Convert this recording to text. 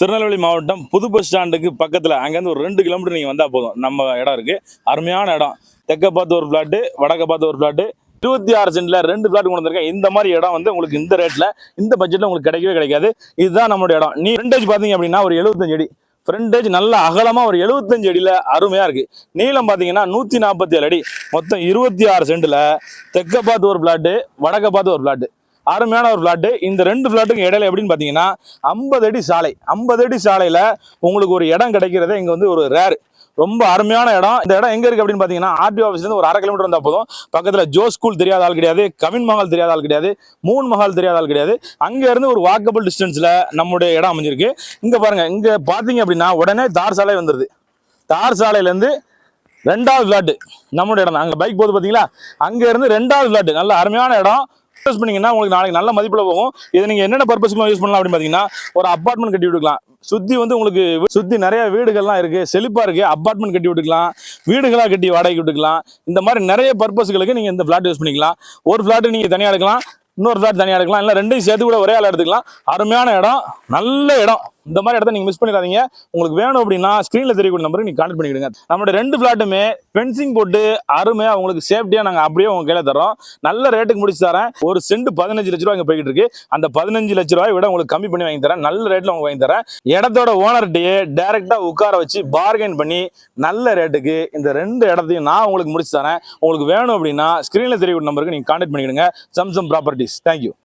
திருநெல்வேலி மாவட்டம் புது பஸ் ஸ்டாண்டுக்கு பக்கத்தில் அங்கேருந்து ஒரு 2 கிலோமீட்டர் நீங்கள் வந்தால் போதும். நம்ம இடம் இருக்குது, அருமையான இடம். தெற்க பார்த்து ஒரு ஃப்ளாட்டு, வடக்க பார்த்து ஒரு ஃப்ளாட்டு, 26 சென்டில் 2 ஃப்ளாட் கொண்டு வந்திருக்கேன். இந்த மாதிரி இடம் வந்து உங்களுக்கு இந்த ரேட்டில், இந்த பட்ஜெட்டில் உங்களுக்கு கிடைக்கவே கிடைக்காது. இதுதான் நம்மளுடைய இடம். நீ ஃப்ரண்டேஜ் பார்த்தீங்க அப்படின்னா ஒரு 75 அடி ஃப்ரண்டேஜ், நல்ல அகலமாக ஒரு 75 அடியில் அருமையாக இருக்குது. நீளம் பார்த்தீங்கன்னா 147 அடி, மொத்தம் 26 சென்டில் தெற்க பார்த்து ஒரு ஃப்ளாட்டு, வடக்க பார்த்து ஒரு ஃப்ளாட்டு, அருமையான ஒரு ஃப்ளாட்டு. இந்த 2 ஃப்ளாட்டுக்கு இடையில எப்படின்னு பார்த்தீங்கன்னா 50 அடி சாலை. 50 அடி சாலையில் உங்களுக்கு ஒரு இடம் கிடைக்கிறதே இங்கே வந்து ஒரு ரேர். ரொம்ப அருமையான இடம். இந்த இடம் எங்க இருக்கு அப்படின்னு பாத்தீங்கன்னா ஆர்டிஓ ஆஃபீஸ்லேருந்து ஒரு 1/2 கிலோமீட்டர் வந்தா போதும். பக்கத்துல ஜோ ஸ்கூல் தெரியாத ஆள் கிடையாது, கவின் மஹால் தெரியாத ஆள் கிடையாது, மூன் மஹால் தெரியாத ஆள் கிடையாது. அங்க இருந்து ஒரு வாக்கபிள் டிஸ்டன்ஸ்ல நம்முடைய இடம் அமைஞ்சிருக்கு. இங்க பாருங்க, இங்க பாத்தீங்க அப்படின்னா உடனே தார் சாலை வந்துருது. தார் சாலையில இருந்து 2வது ஃபிளாட் நம்மளுடைய இடம். அங்க பைக் போகுது பாத்தீங்களா, அங்க இருந்து 2வது ஃபிளாட். நல்ல அருமையான இடம். யூஸ் பண்ணீங்கன்னா உங்களுக்கு நாளைக்கு நல்ல மதிப்புல போகும். இதை நீங்க என்னென்ன பர்பஸ்க்கு யூஸ் பண்ணலாம் அப்படின்னு பாத்தீங்கன்னா, ஒரு அபார்ட்மெண்ட் கட்டி விட்டுக்கலாம். சுத்தி வந்து உங்களுக்கு சுத்தி நிறைய வீடுகள்லாம் இருக்கு, செழிப்பா இருக்கு. அபார்ட்மெண்ட் கட்டி விட்டுக்கலாம், வீடுகளா கட்டி வாடகைக்கு விட்டுக்கலாம். இந்த மாதிரி நிறைய பர்பஸ்களுக்கு நீங்க இந்த பிளாட் யூஸ் பண்ணிக்கலாம். ஒரு பிளாட் நீங்க தனியா எடுக்கலாம், இன்னொரு பிளாட் தனியா எடுக்கலாம், இல்லை ரெண்டையும் சேர்த்து கூட ஒரே ஆள் எடுத்துக்கலாம். அருமையான இடம், நல்ல இடம். இந்த மாதிரி இடத்த நீங்க மிஸ் பண்ணிடாதீங்க. உங்களுக்கு வேணும் அப்படின்னா ஸ்கிரீன்ல தெரியக்கூடிய நம்பருக்கு நீங்க கான்டாக்ட் பண்ணிக்கிடுங்க. நம்மளோட 2 ஃபிளாட்டுமே ஃபென்சிங் போட்டு அருமையா உங்களுக்கு சேஃப்டியா நாங்க அப்படியே உங்க கையில தரோம். நல்ல ரேட்டுக்கு முடிச்சு தரேன். ஒரு சென்ட் 15 லட்ச ரூபாய் இங்க போய்கிட்டு இருக்கு. அந்த 15 லட்ச ரூபாய் விட உங்களுக்கு கம்மி பண்ணி வாங்கி தரேன். நல்ல ரேட்ல உங்களுக்கு வாங்கி தரேன். இடத்தோட ஓனர்கிட்டயே டைரக்டா உட்கார வச்சு பார்கெயின் பண்ணி நல்ல ரேட்டுக்கு இந்த 2 இடத்தையும் நான் உங்களுக்கு முடிச்சு தரேன். உங்களுக்கு வேணும் அப்படின்னா ஸ்கிரீன்ல தெரியக்கூடிய நம்பருக்கு நீங்க கான்டாக்ட் பண்ணிக்கிடுங்க. சம்சம் ப்ராப்பர்ட்டிஸ். தேங்க்யூ.